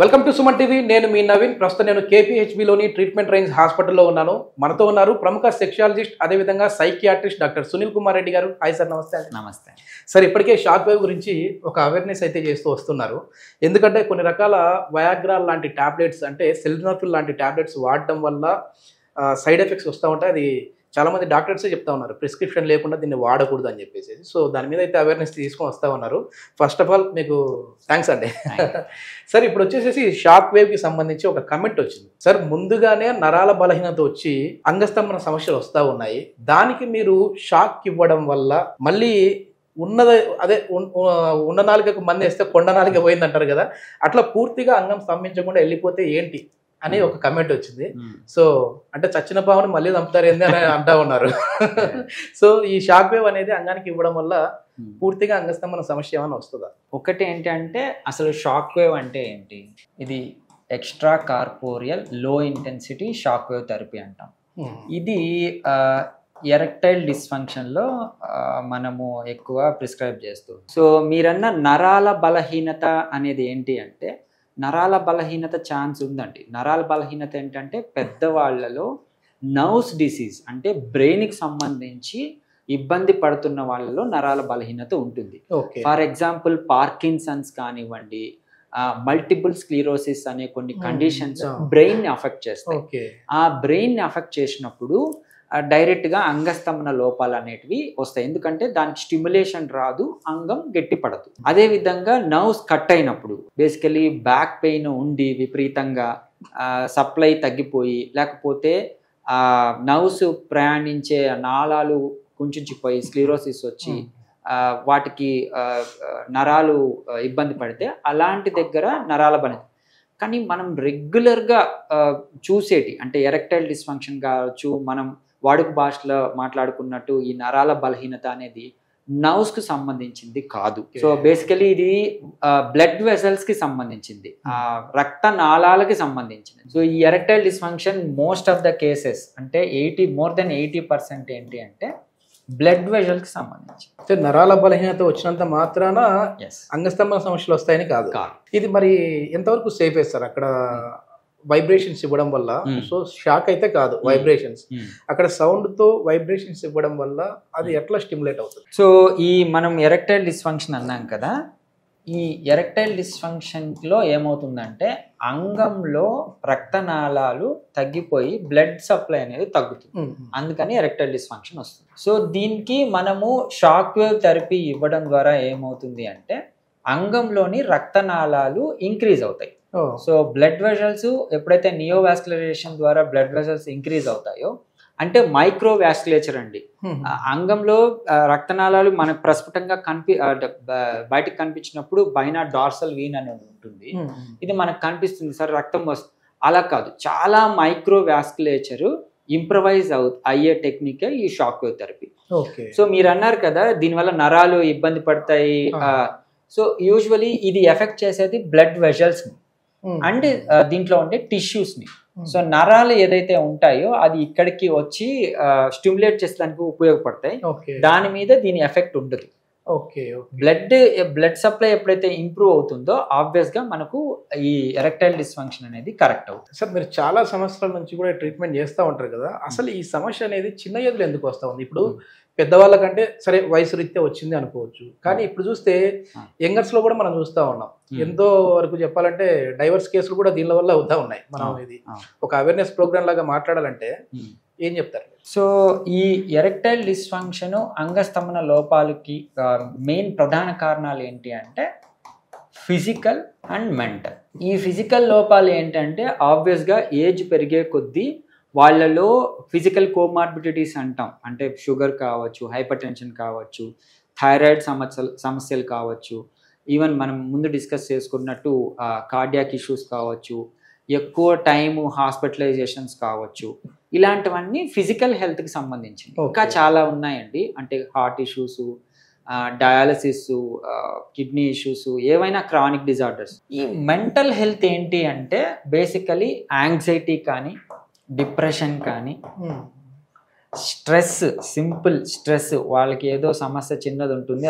Welcome to Suman TV. నేను మీ నవీన్. ప్రస్తుతం నేను కేపీహెచ్బిలోని ట్రీట్మెంట్ రేంజ్ హాస్పిటల్లో ఉన్నాను. మనతో ఉన్నారు ప్రముఖ సెక్షాలజిస్ట్, అదేవిధంగా సైకియాట్రిస్ట్ డాక్టర్ సునీల్ కుమార్ రెడ్డి గారు. Hi sir. నమస్తే. నమస్తే సార్, ఇప్పటికే షాక్ వేవ్ గురించి ఒక అవేర్నెస్ అయితే చేస్తూ వస్తున్నారు. ఎందుకంటే కొన్ని రకాల వయాగ్రా లాంటి టాబ్లెట్స్, అంటే సెల్ఫినాఫిల్ లాంటి టాబ్లెట్స్ వాడడం వల్ల సైడ్ ఎఫెక్ట్స్ వస్తూ ఉంటాయి. అది చాలామంది డాక్టర్సే చెప్తా ఉన్నారు, ప్రిస్క్రిప్షన్ లేకుండా దీన్ని వాడకూడదు అని చెప్పేసి. సో దాని మీద అయితే అవేర్నెస్ తీసుకొని వస్తూ ఉన్నారు. ఫస్ట్ ఆఫ్ ఆల్ మీకు థ్యాంక్స్ అండి. సార్, ఇప్పుడు వచ్చేసి షాక్ వేవ్కి సంబంధించి ఒక కమెంట్ వచ్చింది. సార్, ముందుగానే నరాల బలహీనత వచ్చి అంగస్తంభన సమస్యలు వస్తూ ఉన్నాయి, దానికి మీరు షాక్ ఇవ్వడం వల్ల మళ్ళీ ఉన్న నాలుగకు మంది వేస్తే కొండ నాలుగ పోయింది అంటారు కదా, అట్లా పూర్తిగా అంగం స్తంభించకుండా వెళ్ళిపోతే ఏంటి అని ఒక కమెంట్ వచ్చింది. సో అంటే చచ్చిన పావుని మళ్ళీ చంపుతారు ఏంది అని అంటా ఉన్నారు. సో ఈ షాక్ వేవ్ అనేది అంగానికి ఇవ్వడం వల్ల పూర్తిగా అంగస్తంభన సమస్య ఏమైనా వస్తుందా? ఒకటి ఏంటంటే, అసలు షాక్ వేవ్ అంటే ఏంటి? ఇది ఎక్స్ట్రా కార్పోరియల్ లో ఇంటెన్సిటీ షాక్ వేవ్ థెరపీ అంటాం. ఇది ఎరెక్టైల్ డిస్ఫంక్షన్లో మనము ఎక్కువ ప్రిస్క్రైబ్ చేస్తాం. సో మీరన్న నరాల బలహీనత అనేది ఏంటి అంటే, నరాల బలహీనత ఛాన్స్ ఉందండి. నరాల బలహీనత ఏంటంటే, పెద్దవాళ్లలో నర్వ్స్ డిసీజ్ అంటే బ్రెయిన్కి సంబంధించి ఇబ్బంది పడుతున్న వాళ్ళలో నరాల బలహీనత ఉంటుంది. ఫర్ ఎగ్జాంపుల్ పార్కిన్సన్స్ కానివ్వండి, మల్టిపుల్ స్క్లీరోసిస్ అనే కొన్ని కండిషన్స్ బ్రెయిన్ని అఫెక్ట్ చేస్తాయి. ఆ బ్రెయిన్ని అఫెక్ట్ చేసినప్పుడు డైరెక్ట్గా అంగస్తంభన లోపాలు అనేటివి వస్తాయి. ఎందుకంటే దానికి స్టిమ్యులేషన్ రాదు, అంగం గట్టిపడదు. అదేవిధంగా నర్వ్స్ కట్ అయినప్పుడు, బేసికలీ బ్యాక్ పెయిన్ ఉండి విపరీతంగా సప్లై తగ్గిపోయి, లేకపోతే నర్వ్స్ ప్రయాణించే నాళాలు కుంచుకుపోయి స్క్లీరోసిస్ వచ్చి వాటికి నరాలు ఇబ్బంది పడితే, అలాంటి దగ్గర నరాల బలహీనత. కానీ మనం రెగ్యులర్గా చూసేటి అంటే ఎరెక్టైల్ డిస్ఫంక్షన్ కావచ్చు, మనం వాడుక భాషలో మాట్లాడుకున్నట్టు ఈ నరాల బలహీనత అనేది నర్వ్స్ కి సంబంధించింది కాదు. సో బేసికలీ ఇది బ్లడ్ వెసల్స్ కి సంబంధించింది, రక్త నాళాలకి సంబంధించింది. సో ఈ erectile dysfunction most of the cases అంటే మోర్ దెన్ 80% ఏంటి అంటే బ్లడ్ వెసల్స్ కి సంబంధించి. నరాల బలహీనత వచ్చినంత మాత్రాన అంగస్తంభన సమస్యలు వస్తాయని కాదు. ఇది మరి ఎంతవరకు సేఫ్ సార్? అక్కడ వైబ్రేషన్స్ ఇవ్వడం వల్ల, సో షాక్ అయితే కాదు, వైబ్రేషన్స్, అక్కడ సౌండ్ తో వైబ్రేషన్స్ ఇవ్వడం వల్ల అది ఎట్లా స్టిమ్యులేట్ అవుతుంది? సో ఈ మనం ఎరెక్టైల్ డిస్ఫంక్షన్ అన్నాం కదా, ఈ ఎరెక్టైల్ డిస్ఫంక్షన్ లో ఏమవుతుందంటే అంగంలో రక్తనాళాలు తగ్గిపోయి బ్లడ్ సప్లై అనేది తగ్గుతుంది. అందుకని ఎరెక్టైల్ డిస్ఫంక్షన్ వస్తుంది. సో దీనికి మనము షాక్ వేవ్ థెరపీ ఇవ్వడం ద్వారా ఏమవుతుంది అంటే అంగంలోని రక్తనాళాలు ఇంక్రీజ్ అవుతాయి. సో బ్లడ్ వెసల్స్ ఎప్పుడైతే నియోవాస్కులరైజేషన్ ద్వారా బ్లడ్ వెసల్స్ ఇంక్రీజ్ అవుతాయో, అంటే మైక్రో వాస్కులేచర్ అండి. అంగంలో రక్తనాళాలు మనకు ప్రస్ఫుటంగా బయటకు కనిపించినప్పుడు బైనా డార్సల్ వీన్ అనేది ఉంటుంది. ఇది మనకు కనిపిస్తుంది సార్, రక్తం వస్తుంది. అలా కాదు, చాలా మైక్రో వాస్కులేచర్ ఇంప్రవైజ్ అయ్యే టెక్నికే ఈ షాక్ వేవ్ థెరపీ. సో మీరు అన్నారు కదా, దీనివల్ల నరాలు ఇబ్బంది పడతాయి. సో యూజువలీ ఇది ఎఫెక్ట్ చేసేది బ్లడ్ వెసల్స్ ని అండ్ దీంట్లో ఉండే టిష్యూస్ ని. సో నరాలు ఏదైతే ఉంటాయో అది ఇక్కడికి వచ్చి స్టిమ్యులేట్ చేసేదానికి ఉపయోగపడతాయి. దాని మీద దీని ఎఫెక్ట్ ఉండదు. బ్లడ్ సప్లై ఎప్పుడైతే ఇంప్రూవ్ అవుతుందో ఆబ్వియస్ గా మనకు ఈ ఎరెక్టైల్ డిస్ఫంక్షన్ అనేది కరెక్ట్ అవుతుంది. సార్, మీరు చాలా సంవత్సరాల నుంచి కూడా ట్రీట్మెంట్ చేస్తూ ఉంటారు కదా, అసలు ఈ సమస్య అనేది చిన్న ఏజ్లో ఎందుకు వస్తూ ఉంది? ఇప్పుడు పెద్దవాళ్ళకంటే సరే వయసు రీత్యా వచ్చింది అనుకోవచ్చు, కానీ ఇప్పుడు చూస్తే యంగర్స్ లో కూడా మనం చూస్తూ ఉన్నాం. ఎంతో వరకు చెప్పాలంటే డైవర్స్ కేసులు కూడా దీని వల్ల అవుతా ఉన్నాయి. మనం ఇది ఒక అవేర్నెస్ ప్రోగ్రామ్ లాగా మాట్లాడాలంటే ఏం చెప్తారు? సో ఈ ఎరెక్టైల్ డిస్ఫంక్షన్ అంగస్తంభన లోపాలకి మెయిన్ ప్రధాన కారణాలు ఏంటి అంటే ఫిజికల్ అండ్ మెంటల్. ఈ ఫిజికల్ లోపాలు ఏంటంటే ఆబ్వియస్గా ఏజ్ పెరిగే కొద్దీ వాళ్ళలో ఫిజికల్ కోమార్బిడిటీస్ అంటాం, అంటే షుగర్ కావచ్చు, హైపర్ టెన్షన్ కావచ్చు, థైరాయిడ్ సమస్యలు కావచ్చు, ఈవెన్ మనం ముందు డిస్కస్ చేసుకున్నట్టు కార్డియాక్ ఇష్యూస్ కావచ్చు, ఎక్కువ టైము హాస్పిటలైజేషన్స్ కావచ్చు. ఇలాంటివన్నీ ఫిజికల్ హెల్త్కి సంబంధించి ఇంకా చాలా ఉన్నాయండి. అంటే heart issues, dialysis, kidney issues, ఏవైనా క్రానిక్ డిజార్డర్స్. ఈ మెంటల్ హెల్త్ ఏంటి అంటే బేసికలీ యాంగ్జైటీ కానీ, డిప్రెషన్ కానీ, స్ట్రెస్, సింపుల్ స్ట్రెస్, వాళ్ళకి ఏదో సమస్య చిన్నది ఉంటుంది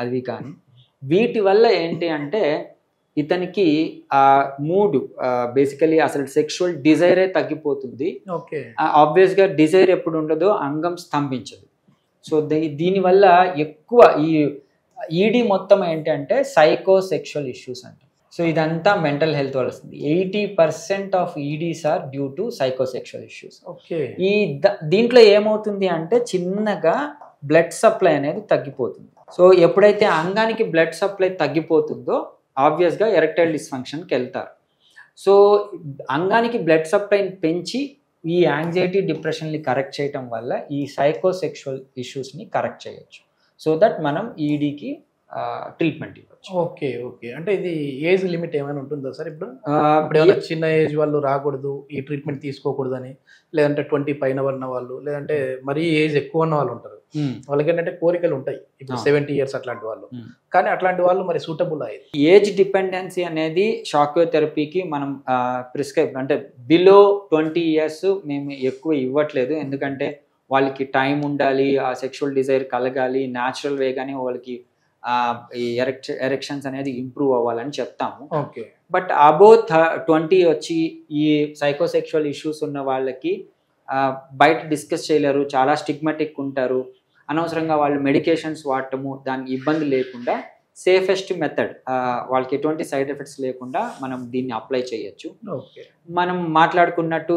అది కానీ, వీటి వల్ల ఏంటి అంటే ఇతనికి ఆ మూడ్ బేసికలీ అసలు సెక్షువల్ డిజైరే తగ్గిపోతుంది. ఓకే. ఆబ్వియస్గా డిజైర్ ఎప్పుడు ఉండదో అంగం స్తంభించదు. సో దీనివల్ల ఎక్కువ ఈ ఈడీ మొత్తం ఏంటంటే సైకోసెక్షువల్ ఇష్యూస్ అంట. సో ఇదంతా మెంటల్ హెల్త్ వల్ల వస్తుంది. 80% of EDs are due to psychosexual issues. Okay. దీంట్లో ఏమవుతుంది అంటే చిన్నగా బ్లడ్ సప్లై అనేది తగ్గిపోతుంది. సో ఎప్పుడైతే అంగానికి బ్లడ్ సప్లై తగ్గిపోతుందో ఆబ్వియస్గా ఎరెక్టైల్ డిస్ఫంక్షన్కి వెళ్తారు. సో అంగానికి బ్లడ్ సప్లైని పెంచి ఈ యాంగ్జైటీ డిప్రెషన్ని కరెక్ట్ చేయటం వల్ల ఈ సైకోసెక్షువల్ ఇష్యూస్ని కరెక్ట్ చేయొచ్చు. సో దట్ మనం ఈడీకి ట్రీట్మెంట్ ఇవ్వచ్చు. ఓకే. ఓకే. అంటే ఇది ఏజ్ లిమిట్ ఏమైనా ఉంటుందా సార్? ఇప్పుడు ఏమైనా చిన్న ఏజ్ వాళ్ళు రాకూడదు, ఈ ట్రీట్మెంట్ తీసుకోకూడదు అని, లేదంటే 20 పైన ఉన్న వాళ్ళు, లేదంటే మరీ ఏజ్ ఎక్కువ ఉన్న వాళ్ళు ఉంటారు, వాళ్ళకి ఏంటంటే కోరికలు ఉంటాయి, ఇప్పుడు 70 years అట్లాంటి వాళ్ళు, కానీ అట్లాంటి వాళ్ళు మరి సూటబుల్ అయ్యేది. ఏజ్ డిపెండెన్సీ అనేది షాక్ వేవ్ థెరపీకి మనం ప్రిస్క్రైబ్ అంటే బిలో 20 years మేము ఎక్కువ ఇవ్వట్లేదు. ఎందుకంటే వాళ్ళకి టైం ఉండాలి, ఆ సెక్షువల్ డిజైర్ కలగాలి, న్యాచురల్ వేగానే వాళ్ళకి ఈ ఎరెక్షన్స్ అనేది ఇంప్రూవ్ అవ్వాలని చెప్తాము. ఓకే. బట్ అబో 20 వచ్చి ఈ సైకోసెక్షువల్ ఇష్యూస్ ఉన్న వాళ్ళకి బయట డిస్కస్ చేయలేరు, చాలా స్టిగ్మాటిక్ ఉంటారు, అనవసరంగా వాళ్ళు మెడికేషన్స్ వాడటము, దానికి ఇబ్బంది లేకుండా సేఫెస్ట్ మెథడ్ వాళ్ళకి ఎటువంటి సైడ్ ఎఫెక్ట్స్ లేకుండా మనం దీన్ని అప్లై చేయొచ్చు. ఓకే. మనం మాట్లాడుకున్నట్టు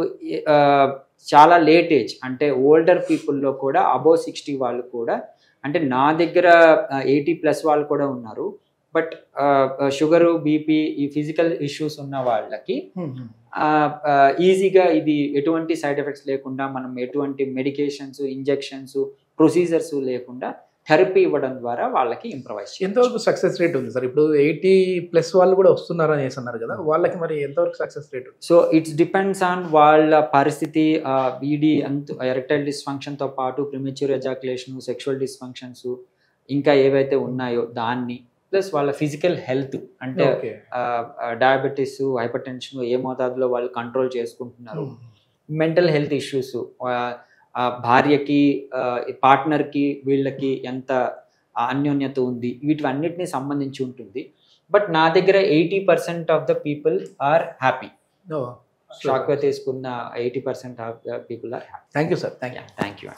చాలా లేట్ ఏజ్ అంటే ఓల్డర్ పీపుల్లో కూడా అబో 60 వాళ్ళు కూడా, అంటే నా దగ్గర 80+ వాళ్ళు కూడా ఉన్నారు. బట్ షుగరు, బీపీ, ఈ ఫిజికల్ ఇష్యూస్ ఉన్న వాళ్ళకి ఈజీగా ఇది ఎటువంటి సైడ్ ఎఫెక్ట్స్ లేకుండా మనం ఎటువంటి మెడికేషన్స్, ఇంజెక్షన్స్, ప్రొసీజర్స్ లేకుండా థెరపీ ఇవ్వడం ద్వారా వాళ్ళకి ఇంప్రవైజ్. ఎంతవరకు సక్సెస్ రేట్ ఉంది సార్? ఇప్పుడు 80+ వాళ్ళు కూడా వస్తున్నారు అనేసి అన్నారు కదా, వాళ్ళకి మరి ఎంతవరకు success rate? So it's depends on వాళ్ళ పరిస్థితి, ఈడీ ఎరెక్టైల్ డిస్ఫంక్షన్తో పాటు ప్రిమెచ్యూర్ ఎజాక్యులేషన్, సెక్షువల్ డిస్ఫంక్షన్స్ ఇంకా ఏవైతే ఉన్నాయో దాన్ని, ప్లస్ వాళ్ళ ఫిజికల్ హెల్త్ అంటే డయాబెటీస్, హైపర్ టెన్షన్ ఏ మోతాదులో వాళ్ళు కంట్రోల్ చేసుకుంటున్నారు, మెంటల్ హెల్త్ ఇష్యూస్, భార్యకి, పార్ట్నర్కి, వీళ్ళకి ఎంత అన్యోన్యత ఉంది, వీటివన్నిటిని సంబంధించి ఉంటుంది. బట్ నా దగ్గర 80% of the people are happy. Shock wave తీసుకున్న 80% of the people are happy. Thank you sir. Thank you.